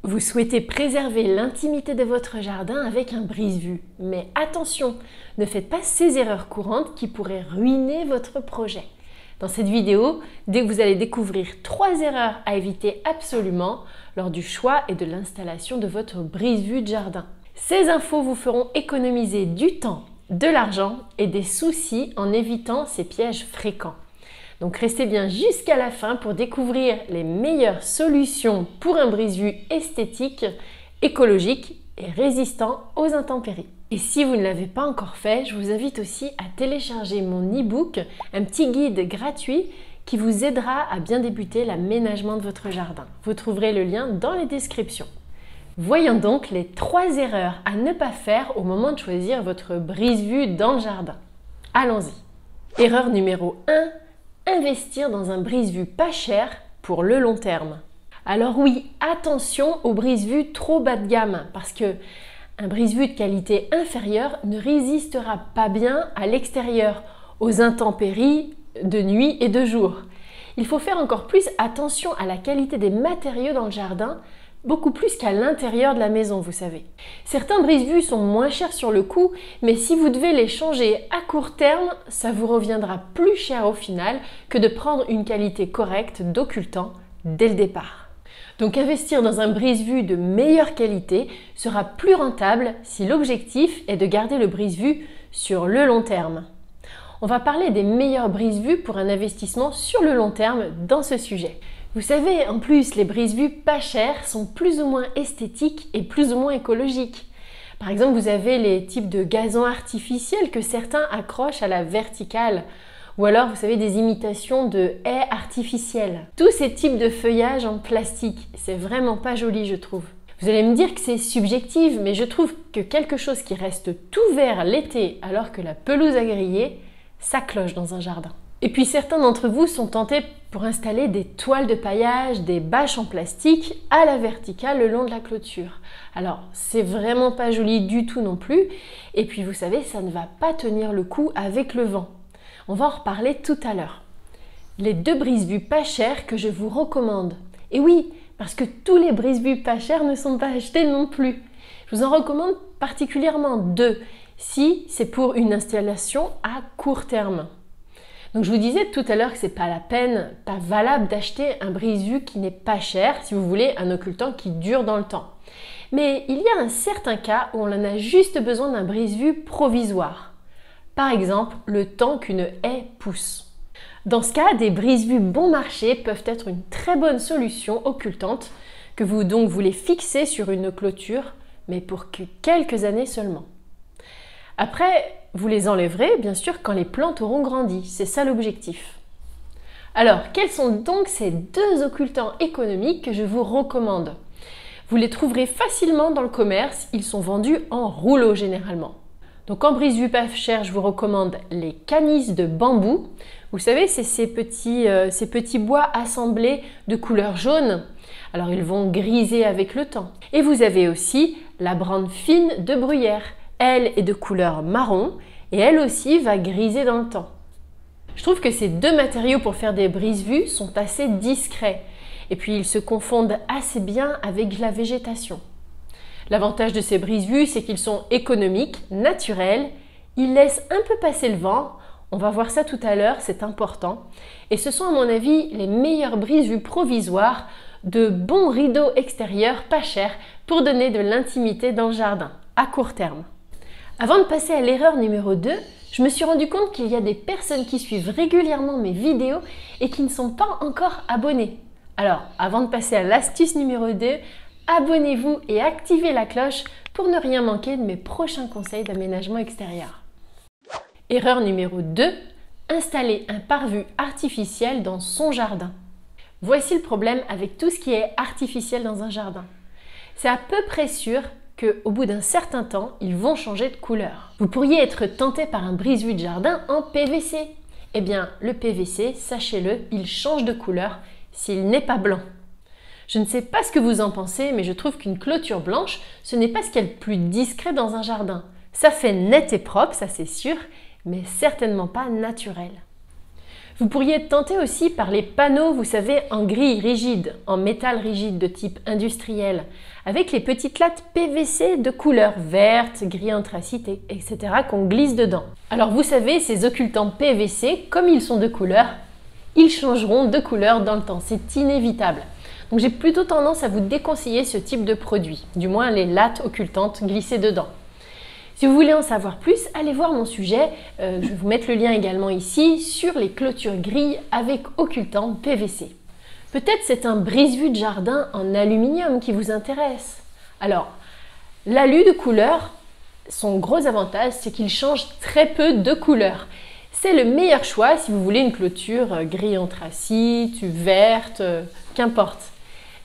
Vous souhaitez préserver l'intimité de votre jardin avec un brise-vue. Mais attention, ne faites pas ces erreurs courantes qui pourraient ruiner votre projet. Dans cette vidéo, vous allez découvrir 3 erreurs à éviter absolument lors du choix et de l'installation de votre brise-vue de jardin. Ces infos vous feront économiser du temps, de l'argent et des soucis en évitant ces pièges fréquents. Donc restez bien jusqu'à la fin pour découvrir les meilleures solutions pour un brise-vue esthétique, écologique et résistant aux intempéries. Et si vous ne l'avez pas encore fait, je vous invite aussi à télécharger mon e-book, un petit guide gratuit qui vous aidera à bien débuter l'aménagement de votre jardin. Vous trouverez le lien dans les descriptions. Voyons donc les 3 erreurs à ne pas faire au moment de choisir votre brise-vue dans le jardin. Allons-y. Erreur numéro 1. Investir dans un brise-vue pas cher pour le long terme. Alors oui, attention aux brise-vue trop bas de gamme parce que un brise-vue de qualité inférieure ne résistera pas bien à l'extérieur, aux intempéries de nuit et de jour. Il faut faire encore plus attention à la qualité des matériaux dans le jardin, beaucoup plus qu'à l'intérieur de la maison, vous savez. Certains brise-vue sont moins chers sur le coup, mais si vous devez les changer à court terme, ça vous reviendra plus cher au final que de prendre une qualité correcte d'occultant dès le départ. Donc investir dans un brise-vue de meilleure qualité sera plus rentable si l'objectif est de garder le brise-vue sur le long terme. On va parler des meilleurs brise-vue pour un investissement sur le long terme dans ce sujet. Vous savez, en plus, les brise-vue pas chers sont plus ou moins esthétiques et plus ou moins écologiques. Par exemple, vous avez les types de gazon artificiels que certains accrochent à la verticale. Ou alors, vous savez, des imitations de haies artificielles. Tous ces types de feuillage en plastique, c'est vraiment pas joli, je trouve. Vous allez me dire que c'est subjectif, mais je trouve que quelque chose qui reste tout vert l'été alors que la pelouse a grillé, ça cloche dans un jardin. Et puis certains d'entre vous sont tentés pour installer des toiles de paillage, des bâches en plastique à la verticale le long de la clôture. Alors c'est vraiment pas joli du tout non plus. Et puis vous savez, ça ne va pas tenir le coup avec le vent. On va en reparler tout à l'heure. Les 2 brise-vue pas chers que je vous recommande. Et oui, parce que tous les brise-vue pas chers ne sont pas achetés non plus. Je vous en recommande particulièrement 2, si c'est pour une installation à court terme. Donc je vous disais tout à l'heure que c'est pas la peine, pas valable d'acheter un brise-vue qui n'est pas cher si vous voulez un occultant qui dure dans le temps. Mais il y a un certain cas où on en a juste besoin d'un brise-vue provisoire. Par exemple, le temps qu'une haie pousse. Dans ce cas, des brise-vue bon marché peuvent être une très bonne solution occultante que vous donc voulez fixer sur une clôture, mais pour que quelques années seulement. Après, vous les enlèverez, bien sûr, quand les plantes auront grandi. C'est ça l'objectif. Alors, quels sont donc ces 2 occultants économiques que je vous recommande? Vous les trouverez facilement dans le commerce. Ils sont vendus en rouleau généralement. Donc, en brise-vue pas cher, je vous recommande les canisses de bambou. Vous savez, c'est ces petits bois assemblés de couleur jaune. Alors, ils vont griser avec le temps. Et vous avez aussi la brande fine de bruyère. Elle est de couleur marron et elle aussi va griser dans le temps. Je trouve que ces 2 matériaux pour faire des brise-vue sont assez discrets et puis ils se confondent assez bien avec la végétation. L'avantage de ces brise-vue, c'est qu'ils sont économiques, naturels, ils laissent un peu passer le vent, on va voir ça tout à l'heure, c'est important, et ce sont à mon avis les meilleurs brise-vue provisoires de bons rideaux extérieurs pas chers pour donner de l'intimité dans le jardin, à court terme. Avant de passer à l'erreur numéro 2, je me suis rendu compte qu'il y a des personnes qui suivent régulièrement mes vidéos et qui ne sont pas encore abonnées. Alors, avant de passer à l'astuce numéro 2, abonnez-vous et activez la cloche pour ne rien manquer de mes prochains conseils d'aménagement extérieur. Erreur numéro 2, installer un pare-vue artificiel dans son jardin. Voici le problème avec tout ce qui est artificiel dans un jardin. C'est à peu près sûr qu'au bout d'un certain temps, ils vont changer de couleur. Vous pourriez être tenté par un brise-vue de jardin en PVC. Eh bien, le PVC, sachez-le, il change de couleur s'il n'est pas blanc. Je ne sais pas ce que vous en pensez, mais je trouve qu'une clôture blanche, ce n'est pas ce qu'il y a de plus discret dans un jardin. Ça fait net et propre, ça c'est sûr, mais certainement pas naturel. Vous pourriez être tenté aussi par les panneaux, vous savez, en grille rigide, en métal rigide de type industriel, avec les petites lattes PVC de couleur verte, gris anthracite, etc. qu'on glisse dedans. Alors vous savez, ces occultants PVC, comme ils sont de couleur, ils changeront de couleur dans le temps, c'est inévitable. Donc j'ai plutôt tendance à vous déconseiller ce type de produit, du moins les lattes occultantes glissées dedans. Si vous voulez en savoir plus, allez voir mon sujet, je vais vous mettre le lien également ici, sur les clôtures grilles avec occultant PVC. Peut-être c'est un brise-vue de jardin en aluminium qui vous intéresse. Alors, l'alu de couleur, son gros avantage, c'est qu'il change très peu de couleur. C'est le meilleur choix si vous voulez une clôture gris anthracite, verte, qu'importe.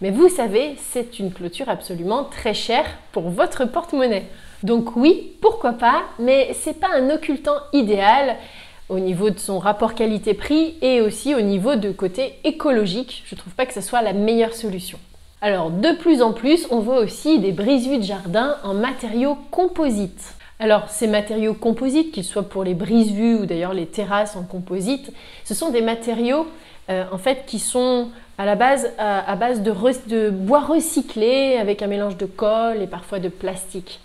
Mais vous savez, c'est une clôture absolument très chère pour votre porte-monnaie. Donc oui, pourquoi pas, mais ce n'est pas un occultant idéal au niveau de son rapport qualité-prix et aussi au niveau de côté écologique. Je ne trouve pas que ce soit la meilleure solution. Alors de plus en plus, on voit aussi des brise-vue de jardin en matériaux composites. Alors ces matériaux composites, qu'ils soient pour les brise-vue ou d'ailleurs les terrasses en composite, ce sont des matériaux en fait qui sont à base de bois recyclé avec un mélange de colle et parfois de plastique.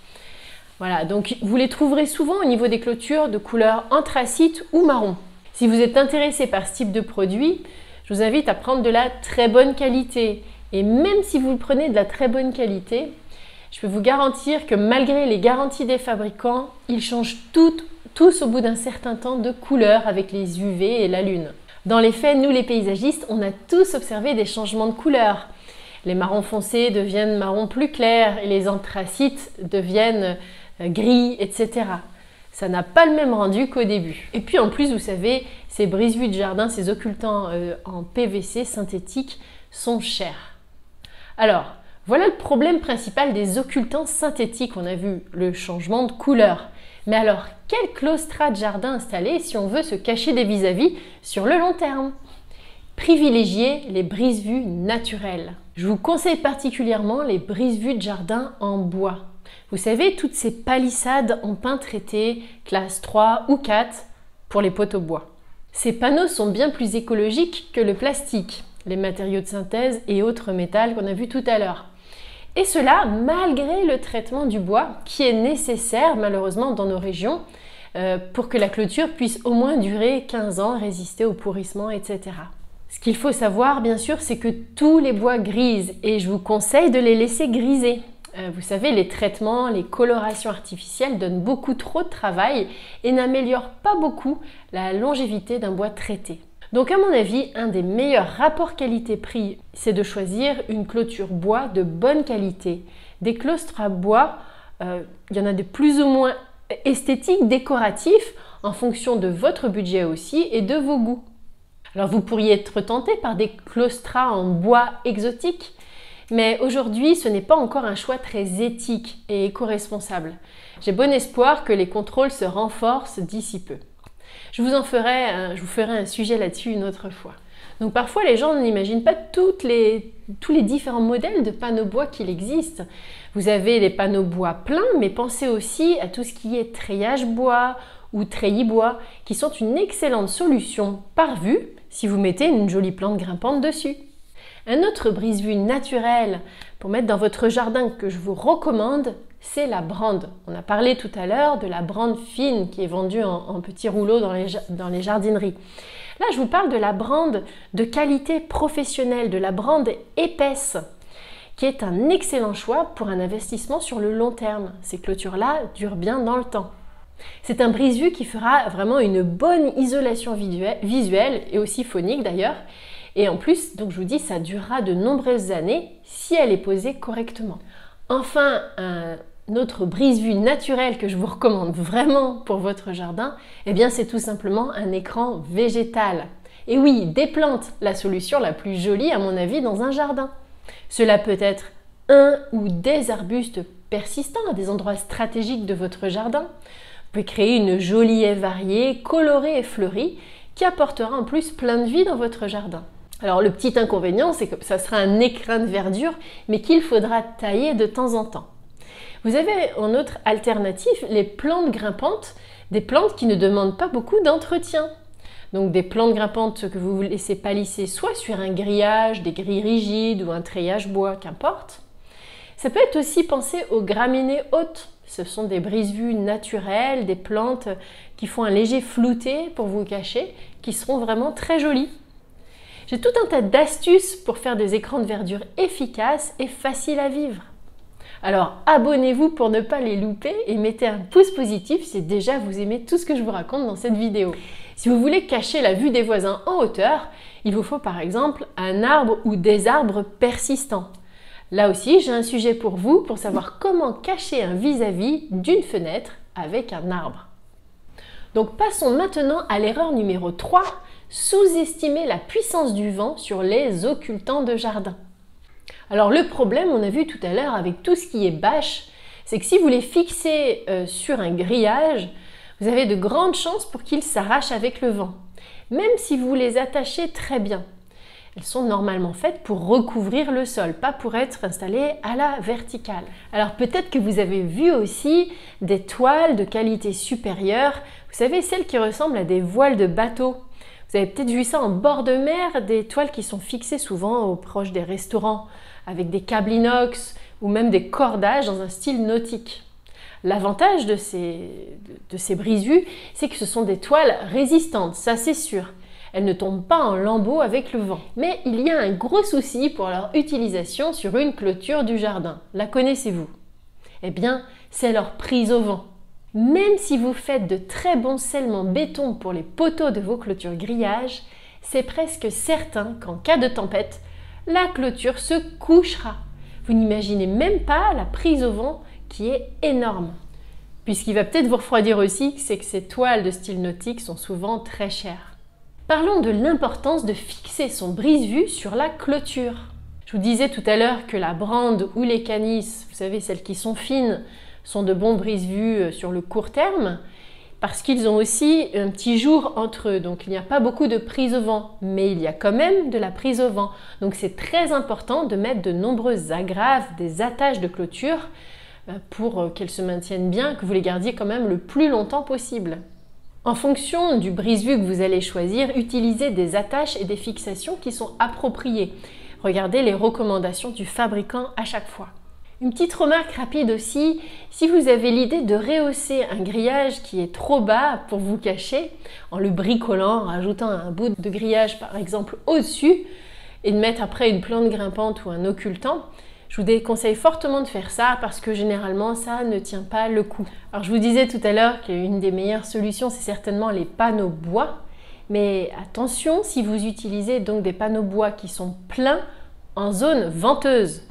Voilà, donc vous les trouverez souvent au niveau des clôtures de couleur anthracite ou marron. Si vous êtes intéressé par ce type de produit, je vous invite à prendre de la très bonne qualité. Et même si vous prenez de la très bonne qualité, je peux vous garantir que malgré les garanties des fabricants, ils changent tous au bout d'un certain temps de couleur avec les UV et la lune. Dans les faits, nous les paysagistes, on a tous observé des changements de couleur. Les marrons foncés deviennent marron plus clair et les anthracites deviennent gris, etc. Ça n'a pas le même rendu qu'au début. Et puis en plus, vous savez, ces brise-vue de jardin, ces occultants en PVC synthétique sont chers. Alors, voilà le problème principal des occultants synthétiques. On a vu le changement de couleur. Mais alors, quel claustrat de jardin installer si on veut se cacher des vis-à-vis sur le long terme? Privilégiez les brise-vue naturelles. Je vous conseille particulièrement les brise-vue de jardin en bois. Vous savez, toutes ces palissades en pin traité, classe 3 ou 4 pour les poteaux bois. Ces panneaux sont bien plus écologiques que le plastique, les matériaux de synthèse et autres métals qu'on a vus tout à l'heure. Et cela malgré le traitement du bois qui est nécessaire malheureusement dans nos régions pour que la clôture puisse au moins durer 15 ans, résister au pourrissement, etc. Ce qu'il faut savoir bien sûr, c'est que tous les bois grisent et je vous conseille de les laisser griser. Vous savez, les traitements, les colorations artificielles donnent beaucoup trop de travail et n'améliorent pas beaucoup la longévité d'un bois traité. Donc à mon avis, un des meilleurs rapports qualité-prix, c'est de choisir une clôture bois de bonne qualité. Des claustras bois, il y en a de plus ou moins esthétiques, décoratifs, en fonction de votre budget aussi et de vos goûts. Alors vous pourriez être tenté par des claustras en bois exotiques, mais aujourd'hui, ce n'est pas encore un choix très éthique et éco-responsable. J'ai bon espoir que les contrôles se renforcent d'ici peu. Je vous ferai un sujet là-dessus une autre fois. Donc parfois, les gens n'imaginent pas tous les différents modèles de panneaux bois qu'il existe. Vous avez les panneaux bois pleins, mais pensez aussi à tout ce qui est treillage bois ou treillis bois, qui sont une excellente solution par vue si vous mettez une jolie plante grimpante dessus. Un autre brise-vue naturel pour mettre dans votre jardin que je vous recommande, c'est la brande. On a parlé tout à l'heure de la brande fine qui est vendue en petits rouleaux dans les jardineries. Là, je vous parle de la brande de qualité professionnelle, de la brande épaisse, qui est un excellent choix pour un investissement sur le long terme. Ces clôtures-là durent bien dans le temps. C'est un brise-vue qui fera vraiment une bonne isolation visuelle et aussi phonique d'ailleurs. Et en plus, donc je vous dis, ça durera de nombreuses années si elle est posée correctement. Enfin, un autre brise-vue naturel que je vous recommande vraiment pour votre jardin, eh bien c'est tout simplement un écran végétal. Et oui, des plantes, la solution la plus jolie à mon avis dans un jardin. Cela peut être un ou des arbustes persistants à des endroits stratégiques de votre jardin. Vous pouvez créer une jolie haie variée, colorée et fleurie qui apportera en plus plein de vie dans votre jardin. Alors le petit inconvénient, c'est que ça sera un écrin de verdure, mais qu'il faudra tailler de temps en temps. Vous avez en autre alternative les plantes grimpantes, des plantes qui ne demandent pas beaucoup d'entretien. Donc des plantes grimpantes que vous laissez palisser soit sur un grillage, des grilles rigides ou un treillage bois, qu'importe. Ça peut être aussi pensé aux graminées hautes. Ce sont des brise-vues naturelles, des plantes qui font un léger flouté pour vous cacher, qui seront vraiment très jolies. J'ai tout un tas d'astuces pour faire des écrans de verdure efficaces et faciles à vivre. Alors abonnez-vous pour ne pas les louper et mettez un pouce positif si déjà vous aimez tout ce que je vous raconte dans cette vidéo. Si vous voulez cacher la vue des voisins en hauteur, il vous faut par exemple un arbre ou des arbres persistants. Là aussi, j'ai un sujet pour vous pour savoir comment cacher un vis-à-vis d'une fenêtre avec un arbre. Donc passons maintenant à l'erreur numéro 3, sous-estimer la puissance du vent sur les occultants de jardin. Alors le problème, on a vu tout à l'heure avec tout ce qui est bâche, c'est que si vous les fixez sur un grillage, vous avez de grandes chances pour qu'ils s'arrachent avec le vent, même si vous les attachez très bien. Elles sont normalement faites pour recouvrir le sol, pas pour être installées à la verticale. Alors peut-être que vous avez vu aussi des toiles de qualité supérieure, vous savez, celles qui ressemblent à des voiles de bateau. Vous avez peut-être vu ça en bord de mer, des toiles qui sont fixées souvent au proche des restaurants, avec des câbles inox ou même des cordages dans un style nautique. L'avantage de ces brise-vues, c'est que ce sont des toiles résistantes, ça c'est sûr. Elles ne tombent pas en lambeaux avec le vent. Mais il y a un gros souci pour leur utilisation sur une clôture du jardin. La connaissez-vous? Eh bien, c'est leur prise au vent. Même si vous faites de très bons scellements béton pour les poteaux de vos clôtures grillages, c'est presque certain qu'en cas de tempête, la clôture se couchera. Vous n'imaginez même pas la prise au vent qui est énorme. Puisqu'il va peut-être vous refroidir aussi, c'est que ces toiles de style nautique sont souvent très chères. Parlons de l'importance de fixer son brise-vue sur la clôture. Je vous disais tout à l'heure que la brande ou les canisses, vous savez celles qui sont fines, sont de bons brise-vues sur le court terme parce qu'ils ont aussi un petit jour entre eux. Donc il n'y a pas beaucoup de prise au vent, mais il y a quand même de la prise au vent. Donc c'est très important de mettre de nombreuses agraves, des attaches de clôture pour qu'elles se maintiennent bien, que vous les gardiez quand même le plus longtemps possible. En fonction du brise-vue que vous allez choisir, utilisez des attaches et des fixations qui sont appropriées. Regardez les recommandations du fabricant à chaque fois. Une petite remarque rapide aussi, si vous avez l'idée de rehausser un grillage qui est trop bas pour vous cacher, en le bricolant, en rajoutant un bout de grillage par exemple au-dessus, et de mettre après une plante grimpante ou un occultant, je vous déconseille fortement de faire ça parce que généralement ça ne tient pas le coup. Alors je vous disais tout à l'heure qu'une des meilleures solutions c'est certainement les panneaux bois, mais attention si vous utilisez donc des panneaux bois qui sont pleins en zone venteuse.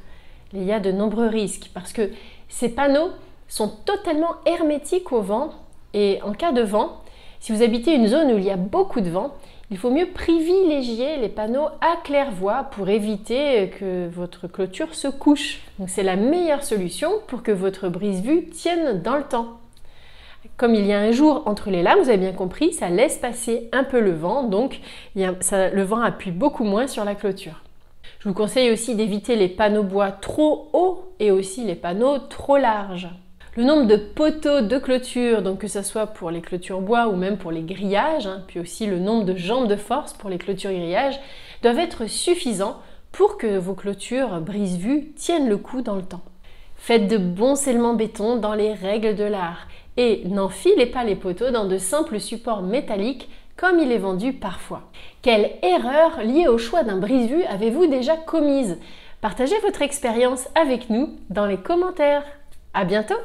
Il y a de nombreux risques parce que ces panneaux sont totalement hermétiques au vent et en cas de vent, si vous habitez une zone où il y a beaucoup de vent, il faut mieux privilégier les panneaux à claire-voie pour éviter que votre clôture se couche. Donc c'est la meilleure solution pour que votre brise-vue tienne dans le temps. Comme il y a un jour entre les lames, vous avez bien compris, ça laisse passer un peu le vent, donc le vent appuie beaucoup moins sur la clôture. Je vous conseille aussi d'éviter les panneaux bois trop hauts et aussi les panneaux trop larges. Le nombre de poteaux de clôture, donc que ce soit pour les clôtures bois ou même pour les grillages, puis aussi le nombre de jambes de force pour les clôtures grillages, doivent être suffisants pour que vos clôtures brise-vue tiennent le coup dans le temps. Faites de bons scellements béton dans les règles de l'art et n'enfilez pas les poteaux dans de simples supports métalliques comme il est vendu parfois. Quelle erreur liée au choix d'un brise-vue avez-vous déjà commise? Partagez votre expérience avec nous dans les commentaires. À bientôt!